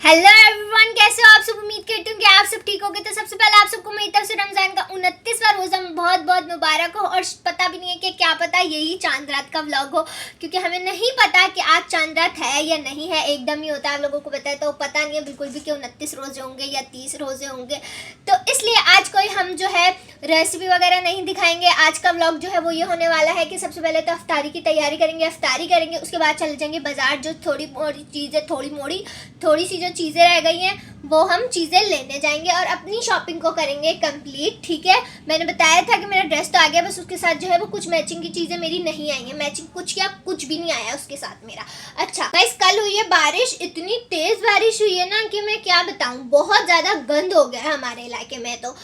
Hello everyone, कैसे हो आप सब। उम्मीद करती हूँ कि आप सब ठीक होंगे। तो सबसे पहले आप सबको मेरी तरफ से रमजान का 29वां रोज़ा बहुत बहुत मुबारक हो। और पता भी नहीं है कि क्या पता यही चांद रात का व्लॉग हो, क्योंकि हमें नहीं पता कि आज चांद रात है या नहीं है। एकदम ही होता है, आप लोगों को पता है, तो पता नहीं है बिल्कुल भी कि 29 रोज़े होंगे या 30 रोज़े होंगे। तो इसलिए आज कोई हम जो है रेसिपी वगैरह नहीं दिखाएंगे। आज का व्लॉग जो है वो ये होने वाला है कि सबसे पहले तो अफ्तारी की तैयारी करेंगे, अफ्तारी करेंगे, उसके बाद चले जाएंगे बाजार। जो थोड़ी सी जो चीज़ें रह गई हैं वो हम चीज़ें लेने जाएंगे और अपनी शॉपिंग को करेंगे कंप्लीट। ठीक है, मैंने बताया था कि मेरा ड्रेस तो आ गया, बस उसके साथ जो है वो कुछ मैचिंग की चीज़ें मेरी नहीं आई हैं। मैचिंग कुछ क्या, कुछ भी नहीं आया उसके साथ मेरा। अच्छा गाइस, कल हुई है बारिश, इतनी तेज़ बारिश हुई है ना कि मैं क्या बताऊँ, बहुत ज़्यादा गंद हो गया है हमारे इलाके में। तो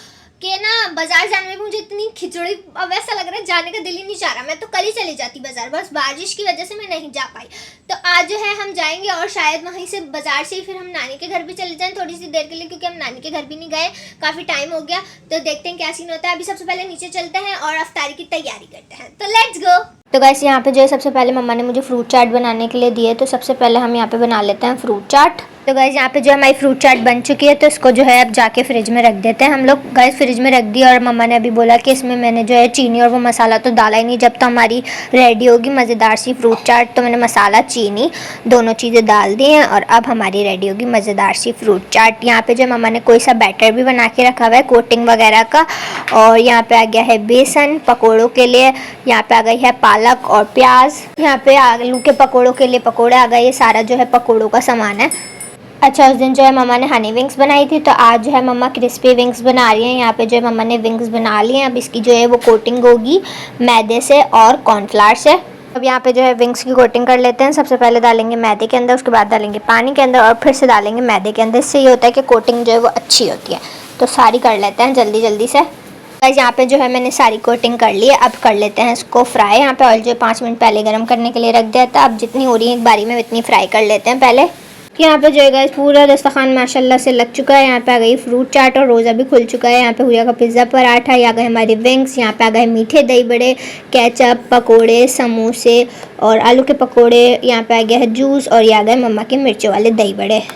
कि ना बाजार जाने में मुझे इतनी खिचड़ी, अब ऐसा लग रहा है जाने का दिल ही नहीं चाह रहा। मैं तो कल ही चली जाती बाजार, बस बारिश की वजह से मैं नहीं जा पाई। तो आज जो है हम जाएंगे और शायद वहीं से बाजार से फिर हम नानी के घर भी चले जाएं थोड़ी सी देर के लिए, क्योंकि हम नानी के घर भी नहीं गए, काफ़ी टाइम हो गया। तो देखते हैं क्या सीन होता है। अभी सबसे पहले नीचे चलते हैं और अफ्तारी की तैयारी करते हैं, तो लेट्स गो। तो गाइस, यहाँ पे जो है सबसे पहले मम्मा ने मुझे फ्रूट चाट बनाने के लिए दिए, तो सबसे पहले हम यहाँ पे बना लेते हैं फ्रूट चाट। तो गाइस, यहाँ पे जो हमारी फ्रूट चाट बन चुकी है, तो इसको जो है अब जाके फ्रिज में रख देते हैं हम लोग। गाइस, फ्रिज में रख दी और मम्मा ने अभी बोला कि इसमें मैंने जो है चीनी और वो मसाला तो डाला ही नहीं, जब तो हमारी रेडी होगी मज़ेदार सी फ्रूट चाट। तो मैंने मसाला चीनी दोनों चीज़ें डाल दी हैं और अब हमारी रेडी होगी मज़ेदार सी फ्रूट चाट। यहाँ पे जो मम्मा ने कोई सा बैटर भी बना के रखा हुआ है कोटिंग वगैरह का। और यहाँ पे आ गया है बेसन पकौड़ों के लिए, यहाँ पे आ गई है पालक और प्याज, यहाँ पे आलू के पकौड़ों के लिए पकौड़े आ गए। ये सारा जो है पकौड़ों का सामान है। अच्छा, उस दिन जो है मम्मा ने हनी विंग्स बनाई थी, तो आज जो है मम्मा क्रिस्पी विंग्स बना रही हैं। यहाँ पे जो है मम्मा ने विंग्स बना लिए हैं। अब इसकी जो है वो कोटिंग होगी मैदे से और कॉर्नफ्लावर से। अब यहाँ पे जो है विंग्स की कोटिंग कर लेते हैं। सबसे पहले डालेंगे मैदे के अंदर, उसके बाद डालेंगे पानी के अंदर और फिर से डालेंगे मैदे के अंदर। इससे ये होता है कि कोटिंग जो है वो अच्छी होती है। तो सारी कर लेते हैं जल्दी जल्दी से। गाइस, यहाँ पे जो है मैंने सारी कोटिंग कर ली है। अब कर लेते हैं इसको फ्राई। यहाँ पे ऑयल जो 5 मिनट पहले गर्म करने के लिए रख दिया था। अब जितनी हो रही है एक बारी में इतनी फ्राई कर लेते हैं पहले। यहाँ पे जो है गाइस पूरा दस्तरखान माशाल्लाह से लग चुका है। यहाँ पे आ गई फ्रूट चाट और रोज़ा भी खुल चुका है। यहाँ पे हुआ का पिज़्ज़ा पराठा, यहाँ गए हमारे विंग्स, यहाँ पे आ गए मीठे दही बड़े, केचप, पकोड़े, समोसे और आलू के पकोड़े। यहाँ पे आ गया है जूस और यहाँ गए मम्मा के मिर्चों वाले दही बड़े।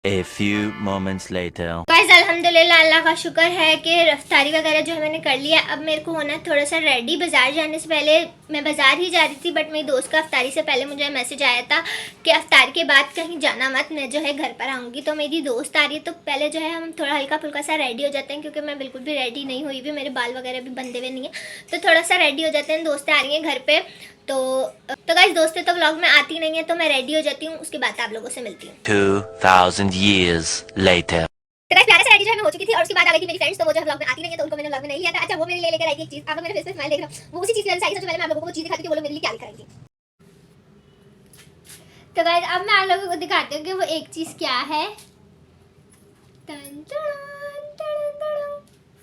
A few moments later. Guys, अल्हम्दुलिल्लाह, अल्लाह का शुक्र है कि रफ्तारी वगैरह जो है मैंने कर लिया। अब मेरे को होना है थोड़ा सा रेडी। बाज़ार जाने से पहले मैं बाज़ार ही जा रही थी, बट मेरी दोस्त का अफ्तारी से पहले मुझे मैसेज आया था कि अफ्तार के बाद कहीं जाना मत, मैं जो है घर पर आऊँगी। तो मेरी दोस्त आ रही है, तो पहले जो है हम थोड़ा हल्का फुल्का सा रेडी हो जाते हैं, क्योंकि मैं बिल्कुल भी रेडी नहीं हुई भी, मेरे बाल वगैरह भी बंधे हुए नहीं है। तो थोड़ा सा रेडी हो जाते हैं, दोस्तें आ रही हैं घर पर। तो गाइस, दोस्तें तो व्लॉग में आती नहीं है, तो मैं रेडी हो जाती हूँ, उसके बाद आप लोगों से मिलती हूँ। 2000 years later. तो गाइस, प्यारे से रेडी जो है मैं हो चुकी थी और उसके बाद आ गई थी मेरी फ्रेंड्स। तो वो जो व्लॉग में आती नहीं है, तो उनको मैंने व्लॉग में नहीं लिया था। अच्छा, वो मेरे लिए लेकर आई थी एक चीज़, आप मेरे फेस पे स्माइल देख रहे हो, वो उसी चीज़ की वजह से आई। सबसे पहले मैं आप लोगों को वो चीज़ दिखाती हूँ कि वो लोग मेरे लिए क्या लेकर आई थी। तो गाइस, अब मैं आप लोगों को दिखाती हूँ कि वो एक चीज़ क्या है।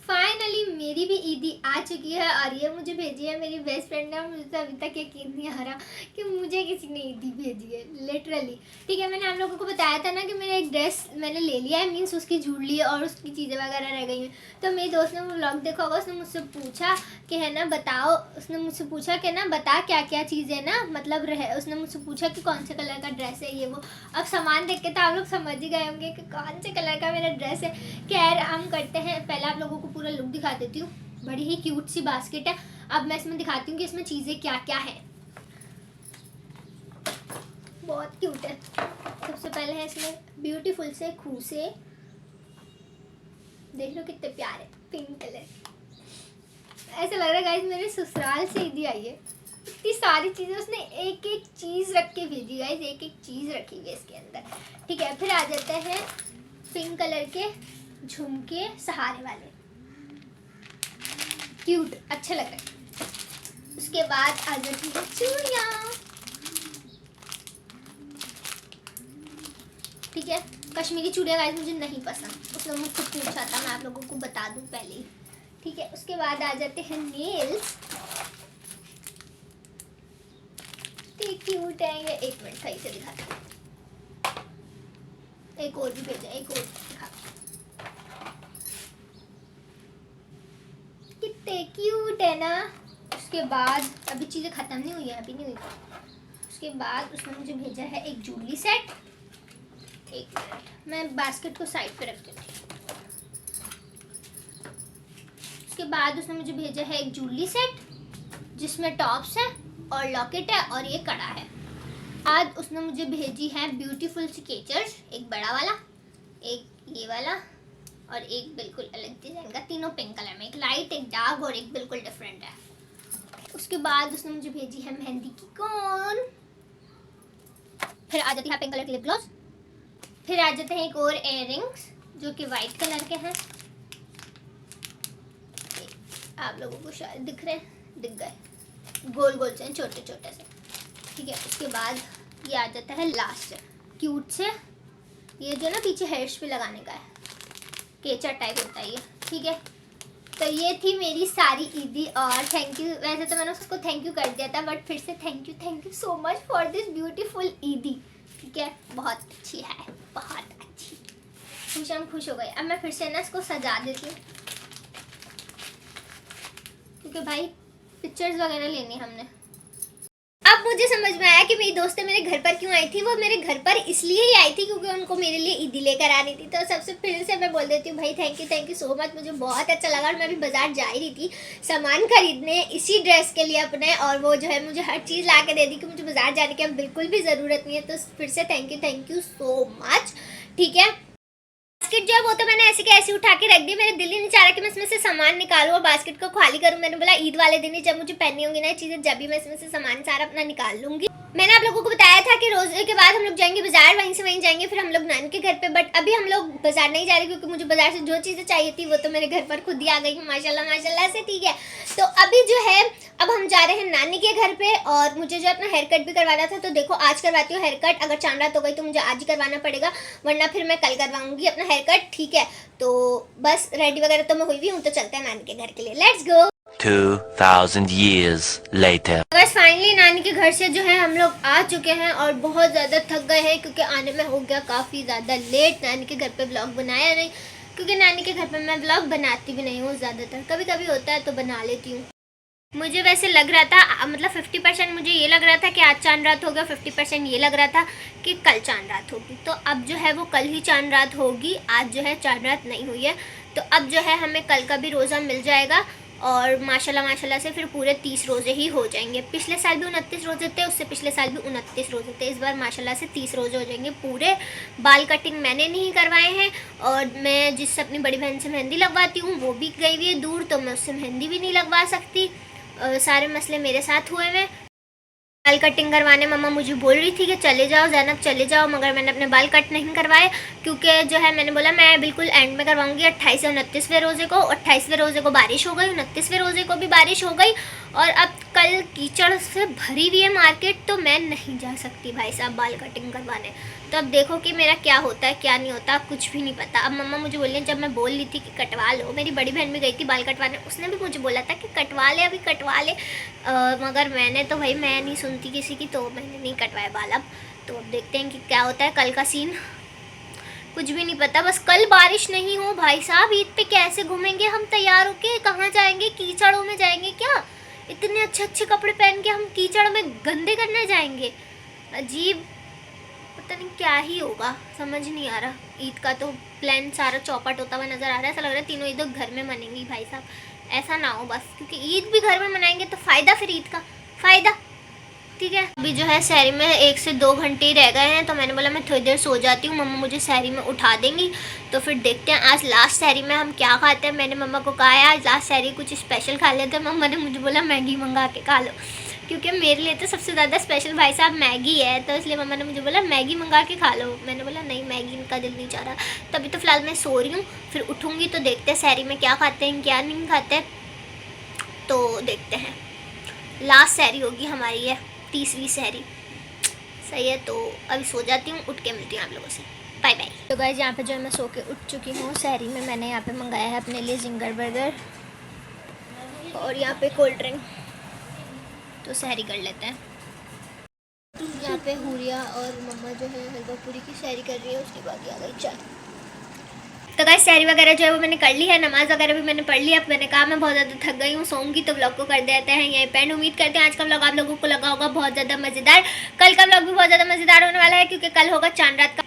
फाइनली मेरी भी ईदी आ चुकी है और ये मुझे भेजी है मेरी बेस्ट फ्रेंड ने। मुझे तो अभी तक यकीन नहीं आ रहा कि मुझे किसी ने ईदी भेजी है, लिटरली। ठीक है, मैंने आप लोगों को बताया था ना कि मेरा एक ड्रेस मैंने ले लिया है, मीन्स उसकी ज्वेलरी और उसकी चीज़ें वगैरह रह गई हैं। तो मेरी दोस्त ने वो व्लॉग देखा होगा, उसने मुझसे पूछा कि है ना बताओ, उसने मुझसे पूछा कि ना बता क्या क्या चीज़ें ना मतलब रहे। उसने मुझसे पूछा कि कौन से कलर का ड्रेस है ये वो। अब सामान देख के तो आप लोग समझ ही गए होंगे कि कौन से कलर का मेरा ड्रेस है। खैर, हम करते हैं, पहले आप लोगों को पूरा लुक दिखा देती हूँ। बड़ी ही क्यूट सी बास्केट है। अब मैं इसमें दिखाती हूँ कि इसमें चीज़ें क्या क्या है। बहुत क्यूट है। सबसे पहले है इसमें ब्यूटीफुल से खूसे, देख लो कितने प्यारे पिंक कलर। ऐसा लग रहा है गाइस मेरे ससुराल से ईदी आई है। इतनी सारी चीज़ें उसने एक एक चीज़ रख के भेजी गाइस, एक एक चीज़ रखी हुई है इसके अंदर। ठीक है, फिर आ जाते हैं पिंक कलर के झुमके सहारे वाले, क्यूट, अच्छे लग रहे हैं। उसके बाद आ जाती है चूड़ियाँ। ठीक है, कश्मीरी चूड़ियाँ गाइस मुझे नहीं पसंद, उसने मुझसे पूछा था, मैं आप लोगों को बता दूं पहले ही। ठीक है, उसके बाद आ जाते हैं नेल्स, क्यूट है ये। एक मिनट सही से दिखाती हूँ, एक और भी भेजा, एक और दिखा, कितने क्यूट है ना। उसके बाद अभी चीज़ें ख़त्म नहीं हुई है, अभी नहीं हुई। उसके बाद उसने मुझे भेजा है एक ज्वेलरी सेट, एक मिनट, मैं बास्केट को साइड पे रख देती हूँ। उसके बाद उसने मुझे भेजा है एक ज्वेलरी सेट जिसमें टॉप्स है और लॉकेट है और ये कड़ा है। आज उसने मुझे भेजी है ब्यूटीफुल सी केचर्स, एक बड़ा वाला, एक ये वाला और एक बिल्कुल अलग डिजाइन का, तीनों पिंक कलर में, एक लाइट, एक डार्क और एक बिल्कुल डिफरेंट है। उसके बाद उसने मुझे भेजी है मेहंदी की कोन, फिर आ जाती है पिंक कलर की लिप ग्लॉस, फिर आ जाते हैं एक और इयररिंग्स जो कि वाइट कलर के हैं, आप लोगों को शायद दिख रहे हैं, दिख गए, गोल गोल से छोटे छोटे से, ठीक है। उसके बाद ये आ जाता है लास्ट क्यूट से, ये जो ना पीछे हेयर्स पे लगाने का है, केचर टाइप होता है ये, ठीक है। तो ये थी मेरी सारी ईदी और थैंक यू, वैसे तो मैंने उसको थैंक यू कर दिया था बट फिर से thank you so much for this beautiful ईदी, ठीक है। बहुत अच्छी है, बहुत अच्छी, खुश हो गई। अब मैं फिर से ना इसको सजा देती हूँ क्योंकि भाई पिक्चर्स वगैरह लेनी हमने। अब मुझे समझ में आया कि मेरी दोस्तें मेरे घर पर क्यों आई थी। वो मेरे घर पर इसलिए ही आई थी क्योंकि उनको मेरे लिए ईदी लेकर आनी थी। तो सबसे फिर से मैं बोल देती हूँ भाई थैंक यू सो मच, मुझे बहुत अच्छा लगा। और मैं भी बाजार जा ही रही थी सामान खरीदने इसी ड्रेस के लिए अपने, और वो जो है मुझे हर चीज़ ला के दे दी कि मुझे बाजार जाने की अब बिल्कुल भी ज़रूरत नहीं है। तो फिर से थैंक यू सो मच, ठीक है। बास्केट जो है वो तो मैंने ऐसे के ऐसे उठा के रख दी, मेरे दिल ही नहीं चाह रहा कि मैं इसमें से सामान निकालूं और बास्केट को खाली करूं। मैंने बोला ईद वाले दिन ही जब मुझे पहननी होंगी ना चीज़ें, जब भी मैं इसमें से सामान सारा अपना निकाल लूंगी। मैंने आप लोगों को बताया था कि रोज़े के बाद हम लोग जाएंगे बाजार, वहीं से वहीं जाएंगे फिर हम लोग नानी के घर पे, बट अभी हम लोग बाजार नहीं जा रहे क्योंकि मुझे बाजार से जो चीज़ें चाहिए थी वो तो मेरे घर पर खुद ही आ गई है माशाल्लाह से, ठीक है। तो अभी जो है अब हम जा रहे हैं नानी के घर पे और मुझे जो अपना हेयर कट भी करवाना था। तो देखो आज करवाती हूँ हेयर कट, अगर चांद रात हो गई तो मुझे आज ही करवाना पड़ेगा वरना फिर मैं कल करवाऊंगी अपना हेयर कट, ठीक है। तो बस रेडी वगैरह तो मैं हुई भी हूँ, तो चलते हैं नानी के घर के लिए, लेट्स गो। 2000 years later. बस फाइनली नानी के घर से जो है हम लोग आ चुके हैं और बहुत ज़्यादा थक गए हैं क्योंकि आने में हो गया काफ़ी ज़्यादा लेट। नानी के घर पे ब्लॉग बनाया नहीं क्योंकि नानी के घर पे मैं ब्लॉग बनाती भी नहीं हूँ ज़्यादातर, कभी कभी होता है तो बना लेती हूँ। मुझे वैसे लग रहा था मतलब 50% मुझे ये लग रहा था कि आज चांद रात होगा, 50% ये लग रहा था कि कल चांद रात होगी। तो अब जो है वो कल ही चांद रात होगी, आज जो है चांद रात नहीं हुई है। तो अब जो है हमें कल का भी रोज़ा मिल जाएगा और माशाल्लाह से फिर पूरे 30 रोज़े ही हो जाएंगे। पिछले साल भी 29 रोज़े थे, उससे पिछले साल भी 29 रोज़े थे, इस बार माशाल्लाह से 30 रोज़े हो जाएंगे पूरे। बाल कटिंग मैंने नहीं करवाए हैं और मैं जिससे अपनी बड़ी बहन से मेहंदी लगवाती हूँ वो भी गई हुई है दूर, तो मैं उससे मेहंदी भी नहीं लगवा सकती। सारे मसले मेरे साथ हुए हैं। बाल कटिंग करवाने मम्मा मुझे बोल रही थी कि चले जाओ ज़ैनब चले जाओ, मगर मैंने अपने बाल कट नहीं करवाए क्योंकि जो है मैंने बोला मैं बिल्कुल एंड में करवाऊंगी 28 और 29वें रोज़े को। 28वें रोज़े को बारिश हो गई, 29वें रोज़े को भी बारिश हो गई और अब कल कीचड़ से भरी हुई है मार्केट, तो मैं नहीं जा सकती भाई साहब बाल कटिंग करवाने। तो अब देखो कि मेरा क्या होता है क्या नहीं होता, कुछ भी नहीं पता। अब मम्मा मुझे बोली, जब मैं बोल रही थी कि कटवा लो, मेरी बड़ी बहन भी गई थी बाल कटवाने, उसने भी मुझे बोला था कि कटवा ले अभी कटवा ले, मगर मैंने तो भाई मैं नहीं सुनती किसी की, तो मैंने नहीं कटवाए बाल। अब तो अब देखते हैं कि क्या होता है कल का सीन, कुछ भी नहीं पता। बस कल बारिश नहीं हो भाई साहब, ईद पे कैसे घूमेंगे हम तैयार होके, कहाँ जाएंगे, कीचड़ों में जाएंगे क्या? इतने अच्छे अच्छे कपड़े पहन के हम कीचड़ में गंदे करने जाएंगे? अजीब, पता नहीं क्या ही होगा, समझ नहीं आ रहा। ईद का तो प्लान सारा चौपट होता हुआ नज़र आ रहा है, ऐसा लग रहा है तीनों ईद घर में मनेंगी भाई साहब। ऐसा ना हो बस, क्योंकि ईद भी घर में मनाएंगे तो फ़ायदा, फिर ईद का फ़ायदा, ठीक है। अभी जो है सहरी में 1 से 2 घंटे ही रह गए हैं, तो मैंने बोला मैं थोड़ी देर सो जाती हूँ, मम्मा मुझे सहरी में उठा देंगी। तो फिर देखते हैं आज लास्ट सहरी में हम क्या खाते हैं। मैंने मम्मा को कहा है आज लास्ट सहरी कुछ स्पेशल खा लेते हैं। मम्मा ने मुझे बोला मैगी मंगा के खा लो, क्योंकि मेरे लिए तो सबसे ज़्यादा स्पेशल भाई साहब मैगी है, तो इसलिए मम्मा ने मुझे बोला मैगी मंगा के खा लो। मैंने बोला नहीं, मैगी का दिल नहीं चाह रहा। तभी तो फ़िलहाल मैं सो रही हूँ, फिर उठूँगी तो देखते हैं सहरी में क्या खाते हैं क्या नहीं खाते, तो देखते हैं। लास्ट सहरी होगी हमारी, है 30वीं सहरी, सही है। तो अभी सो जाती हूँ, उठ के मिलती हूँ आप लोगों से, बाय बाय। तो गाइस यहाँ पे जो है मैं सो के उठ चुकी हूँ। सहरी में मैंने यहाँ पे मंगाया है अपने लिए जिंगर बर्गर और यहाँ पे कोल्ड ड्रिंक, तो सहरी कर लेते हैं। यहाँ पे हुरिया और मम्मा जो है हलवा पूरी की सहरी कर रही है, उसके बाद आ गई चाय। तो गाइस सहरी वगैरह जो है वो मैंने कर ली है, नमाज़ वगैरह भी मैंने पढ़ ली। अब मैंने कहा मैं बहुत ज़्यादा थक गई हूँ, सोऊंगी, तो व्लॉग को कर देते हैं यहीं पे। उम्मीद करते हैं आज का व्लॉग आप लोगों को लगा होगा बहुत ज़्यादा मज़ेदार। कल का व्लॉग भी बहुत ज़्यादा मज़ेदार होने वाला है क्योंकि कल होगा चांद रात का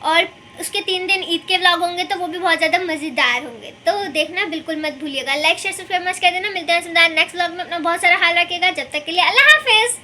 और उसके 3 दिन ईद के व्लॉग होंगे तो वो भी बहुत ज़्यादा मज़ेदार होंगे, तो देखना बिल्कुल मत भूलिएगा। लाइक शेयर सब्सक्राइब मत कर देना। मिलते हैं नेक्स्ट व्लॉग में। अपना बहुत सारा ख्याल रखिएगा। जब तक के लिए अल्लाह हाफिज़।